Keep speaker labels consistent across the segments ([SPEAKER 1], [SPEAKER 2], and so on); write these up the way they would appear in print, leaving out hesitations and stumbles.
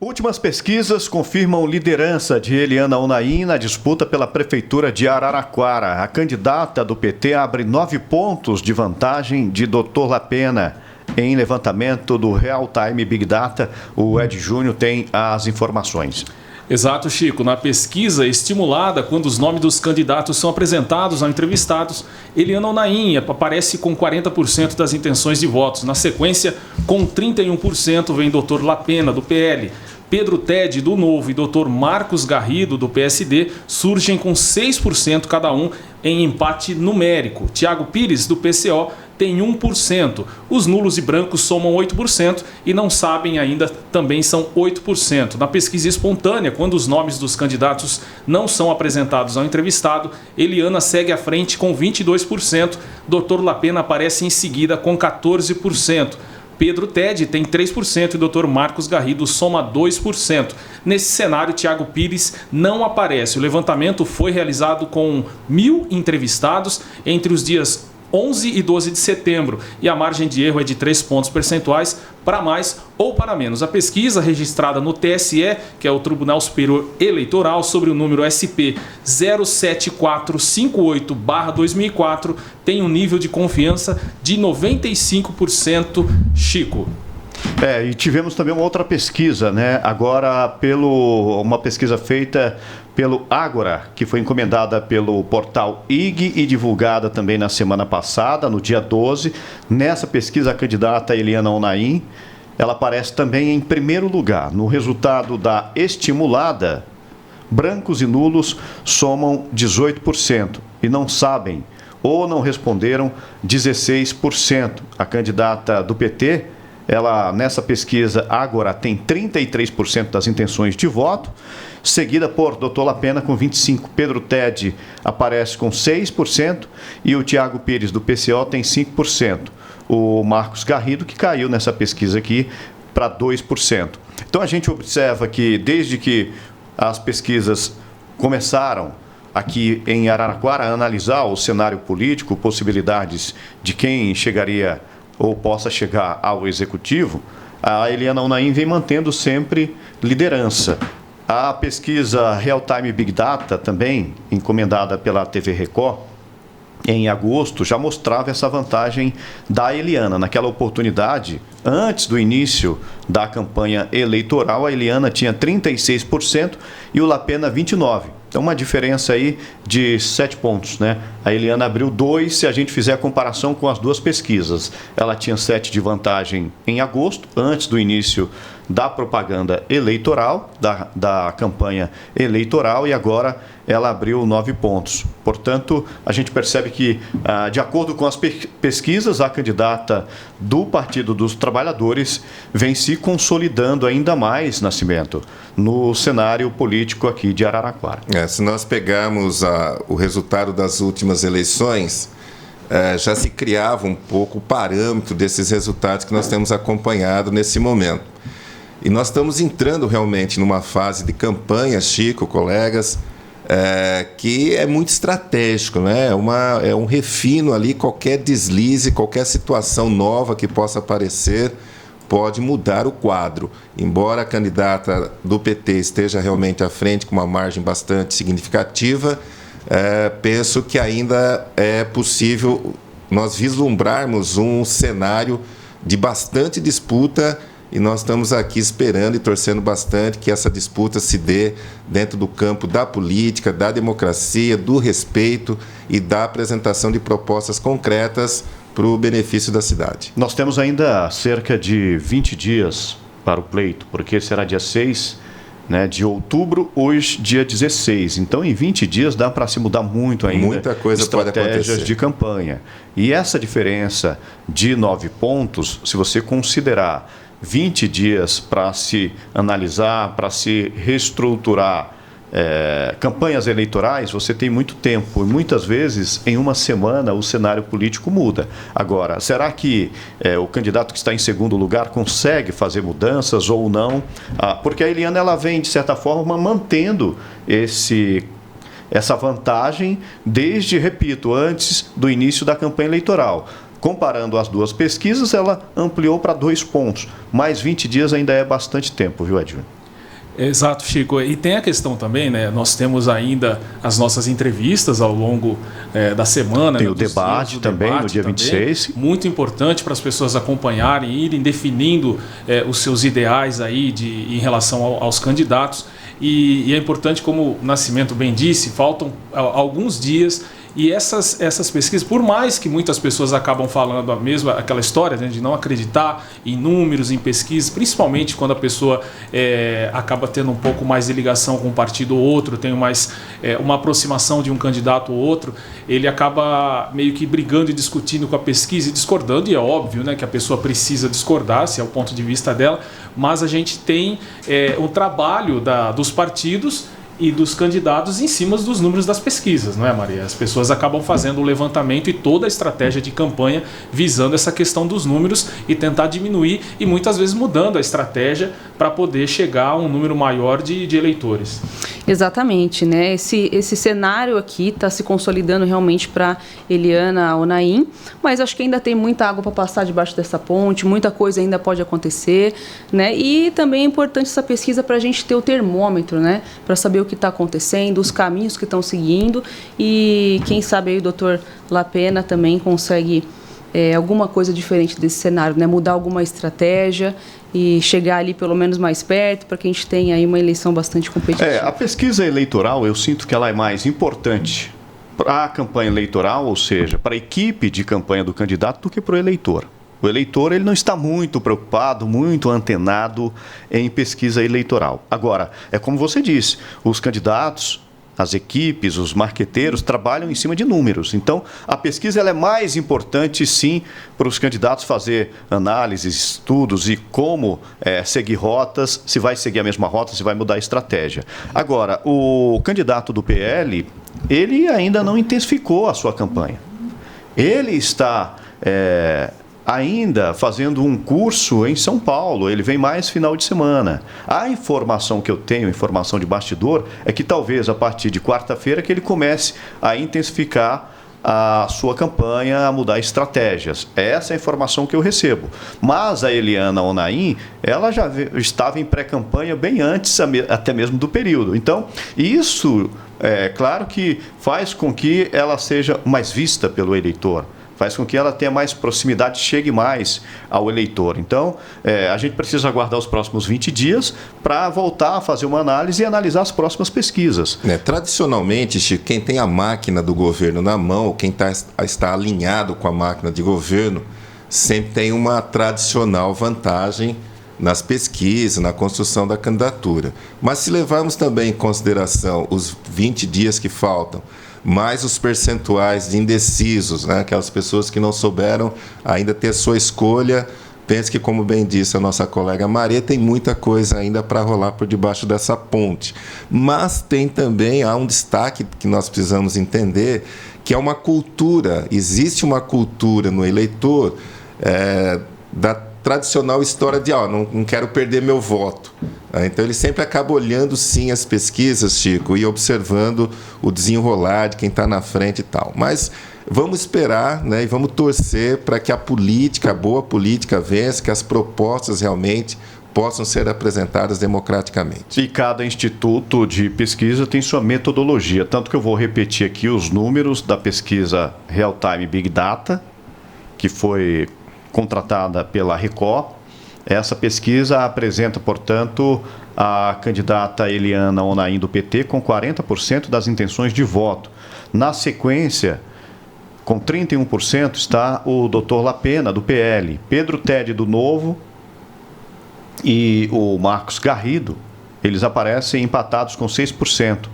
[SPEAKER 1] Últimas pesquisas confirmam liderança de Eliana Onaim na disputa pela Prefeitura de Araraquara. A candidata do PT abre 9 pontos de vantagem de Dr. Lapena. Em levantamento do Real Time Big Data, o Ed Júnior tem as informações.
[SPEAKER 2] Exato, Chico. Na pesquisa estimulada, quando os nomes dos candidatos são apresentados aos entrevistados, Eliana Onaim aparece com 40% das intenções de votos. Na sequência, com 31% vem Dr. Lapena, do PL. Pedro Tede, do Novo, e Dr. Marcos Garrido, do PSD, surgem com 6% cada um em empate numérico. Tiago Pires, do PCO, tem 1%. Os nulos e brancos somam 8% e não sabem ainda também são 8%. Na pesquisa espontânea, quando os nomes dos candidatos não são apresentados ao entrevistado, Eliana segue à frente com 22%, Dr. Lapena aparece em seguida com 14%. Pedro Tede tem 3% e Dr. Marcos Garrido soma 2%. Nesse cenário, Tiago Pires não aparece. O levantamento foi realizado com 1.000 entrevistados entre os dias 11 e 12 de setembro e a margem de erro é de 3 pontos percentuais para mais ou para menos. A pesquisa registrada no TSE, que é o Tribunal Superior Eleitoral, sobre o número SP 07458/2004, tem um nível de confiança de 95%, Chico.
[SPEAKER 1] E tivemos também uma outra pesquisa, né? Agora, uma pesquisa feita pelo Ágora, que foi encomendada pelo portal IG e divulgada também na semana passada, no dia 12. Nessa pesquisa, a candidata Eliana Onaim, ela aparece também em primeiro lugar. No resultado da estimulada, brancos e nulos somam 18% e não sabem ou não responderam 16%. A candidata do PT, ela, nessa pesquisa, Ágora tem 33% das intenções de voto, seguida por Dr. Lapena com 25%, Pedro Tede aparece com 6% e o Tiago Pires do PCO tem 5%. O Marcos Garrido, que caiu nessa pesquisa aqui, para 2%. Então a gente observa que desde que as pesquisas começaram aqui em Araraquara a analisar o cenário político, possibilidades de quem chegaria ou possa chegar ao executivo, a Eliana Onaim vem mantendo sempre liderança. A pesquisa Real Time Big Data, também encomendada pela TV Record, em agosto, já mostrava essa vantagem da Eliana. Naquela oportunidade, antes do início da campanha eleitoral, a Eliana tinha 36% e o Lapena 29%. Então, uma diferença aí de 7 pontos, né? A Eliana abriu 2, se a gente fizer a comparação com as duas pesquisas. Ela tinha 7 de vantagem em agosto, antes do início da propaganda eleitoral, da campanha eleitoral, e agora ela abriu 9 pontos. Portanto, a gente percebe que, de acordo com as pesquisas, a candidata do Partido dos Trabalhadores vem se consolidando ainda mais, Nascimento, no cenário político aqui de Araraquara.
[SPEAKER 3] Se nós pegarmos o resultado das últimas eleições, já se criava um pouco o parâmetro desses resultados que nós temos acompanhado nesse momento. E nós estamos entrando realmente numa fase de campanha, Chico, colegas, que é muito estratégico, né? É um refino ali, qualquer deslize, qualquer situação nova que possa aparecer pode mudar o quadro. Embora a candidata do PT esteja realmente à frente com uma margem bastante significativa, penso que ainda é possível nós vislumbrarmos um cenário de bastante disputa e nós estamos aqui esperando e torcendo bastante que essa disputa se dê dentro do campo da política, da democracia, do respeito e da apresentação de propostas concretas para o benefício da cidade.
[SPEAKER 1] Nós temos ainda cerca de 20 dias para o pleito, porque será dia 6, né, de outubro, hoje dia 16. Então, em 20 dias dá para se mudar muito ainda.
[SPEAKER 3] Muita coisa pode acontecer.
[SPEAKER 1] Estratégias de campanha. E essa diferença de 9 pontos, se você considerar 20 dias para se analisar, para se reestruturar campanhas eleitorais, você tem muito tempo. E muitas vezes, em uma semana, o cenário político muda. Agora, será que o candidato que está em segundo lugar consegue fazer mudanças ou não? Porque a Eliana, ela vem, de certa forma, mantendo essa vantagem desde, repito, antes do início da campanha eleitoral. Comparando as duas pesquisas, ela ampliou para 2 pontos. Mais 20 dias ainda é bastante tempo, viu, Edilson?
[SPEAKER 2] Exato, Chico. E tem a questão também, né? Nós temos ainda as nossas entrevistas ao longo da semana.
[SPEAKER 1] Tem
[SPEAKER 2] né,
[SPEAKER 1] o debate também, no dia 26.
[SPEAKER 2] Muito importante para as pessoas acompanharem, irem definindo os seus ideais aí em relação aos candidatos. E é importante, como o Nascimento bem disse, faltam alguns dias. E essas pesquisas, por mais que muitas pessoas acabam falando aquela história, né, de não acreditar em números, em pesquisas, principalmente quando a pessoa acaba tendo um pouco mais de ligação com um partido ou outro, tem mais uma aproximação de um candidato ou outro, ele acaba meio que brigando e discutindo com a pesquisa e discordando, e é óbvio, né, que a pessoa precisa discordar, se é o ponto de vista dela, mas a gente tem o trabalho dos partidos e dos candidatos em cima dos números das pesquisas, não é, Maria? As pessoas acabam fazendo o levantamento e toda a estratégia de campanha visando essa questão dos números e tentar diminuir e muitas vezes mudando a estratégia para poder chegar a um número maior de eleitores.
[SPEAKER 4] Exatamente, né? Esse cenário aqui está se consolidando realmente para Eliana Onaim, mas acho que ainda tem muita água para passar debaixo dessa ponte, muita coisa ainda pode acontecer, né? E também é importante essa pesquisa para a gente ter o termômetro, né? Para saber o que está acontecendo, os caminhos que estão seguindo e quem sabe aí o doutor Lapena também consegue alguma coisa diferente desse cenário, né? Mudar alguma estratégia e chegar ali pelo menos mais perto para que a gente tenha aí uma eleição bastante competitiva.
[SPEAKER 1] A pesquisa eleitoral, eu sinto que ela é mais importante para a campanha eleitoral, ou seja, para a equipe de campanha do candidato, do que para o eleitor. O eleitor ele não está muito preocupado, muito antenado em pesquisa eleitoral. Agora, é como você disse, os candidatos, as equipes, os marqueteiros trabalham em cima de números. Então, a pesquisa ela é mais importante, sim, para os candidatos fazer análises, estudos e como seguir rotas, se vai seguir a mesma rota, se vai mudar a estratégia. Agora, o candidato do PL, ele ainda não intensificou a sua campanha. Ele está ainda fazendo um curso em São Paulo, ele vem mais final de semana. A informação que eu tenho, informação de bastidor, é que talvez a partir de quarta-feira que ele comece a intensificar a sua campanha, a mudar estratégias. Essa é a informação que eu recebo. Mas a Eliana Onaim, ela já estava em pré-campanha bem antes até mesmo do período. Então, isso, claro que faz com que ela seja mais vista pelo eleitor. Faz com que ela tenha mais proximidade, chegue mais ao eleitor. Então, a gente precisa aguardar os próximos 20 dias para voltar a fazer uma análise e analisar as próximas pesquisas.
[SPEAKER 3] Tradicionalmente, Chico, quem tem a máquina do governo na mão, ou quem está alinhado com a máquina de governo, sempre tem uma tradicional vantagem nas pesquisas, na construção da candidatura. Mas se levarmos também em consideração os 20 dias que faltam, mais os percentuais de indecisos, né? Aquelas pessoas que não souberam ainda ter sua escolha. Pense que, como bem disse a nossa colega Maria, tem muita coisa ainda para rolar por debaixo dessa ponte. Mas tem também, há um destaque que nós precisamos entender, que é uma cultura, existe uma cultura no eleitor da tradicional história de não quero perder meu voto. Então ele sempre acaba olhando sim as pesquisas, Chico, e observando o desenrolar de quem está na frente e tal. Mas vamos esperar, né, e vamos torcer para que a boa política vença, que as propostas realmente possam ser apresentadas democraticamente.
[SPEAKER 1] E cada instituto de pesquisa tem sua metodologia, tanto que eu vou repetir aqui os números da pesquisa Real Time Big Data, que foi contratada pela Record. Essa pesquisa apresenta, portanto, a candidata Eliana Onaim do PT com 40% das intenções de voto. Na sequência, com 31%, está o Dr. Lapena, do PL, Pedro Tede, do Novo, e o Marcos Garrido, eles aparecem empatados com 6%.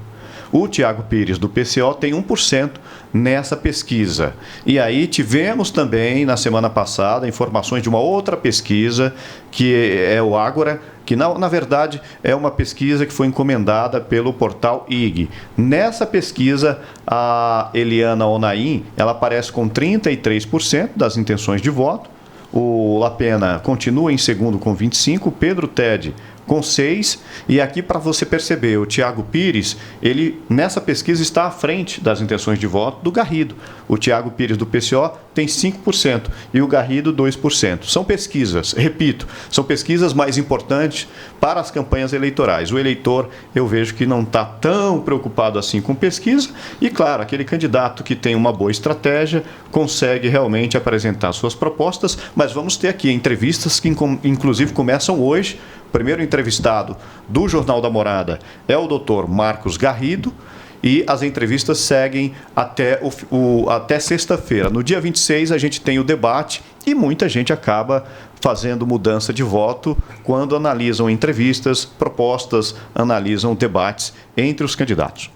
[SPEAKER 1] O Tiago Pires, do PCO, tem 1% nessa pesquisa. E aí tivemos também, na semana passada, informações de uma outra pesquisa, que é o Ágora, que na verdade é uma pesquisa que foi encomendada pelo portal IG. Nessa pesquisa, a Eliana Onaim, ela aparece com 33% das intenções de voto. O Lapena continua em segundo com 25%, Pedro Tede com 6. E aqui, para você perceber, o Tiago Pires, ele nessa pesquisa está à frente das intenções de voto do Garrido. O Tiago Pires do PCO tem 5% e o Garrido 2%. São pesquisas, repito, são pesquisas mais importantes para as campanhas eleitorais. O eleitor, eu vejo que não está tão preocupado assim com pesquisa e, claro, aquele candidato que tem uma boa estratégia consegue realmente apresentar suas propostas, mas vamos ter aqui entrevistas que, inclusive, começam hoje. O primeiro entrevistado do Jornal da Morada é o Dr. Marcos Garrido, e as entrevistas seguem até sexta-feira. No dia 26 a gente tem o debate e muita gente acaba fazendo mudança de voto quando analisam entrevistas, propostas, analisam debates entre os candidatos.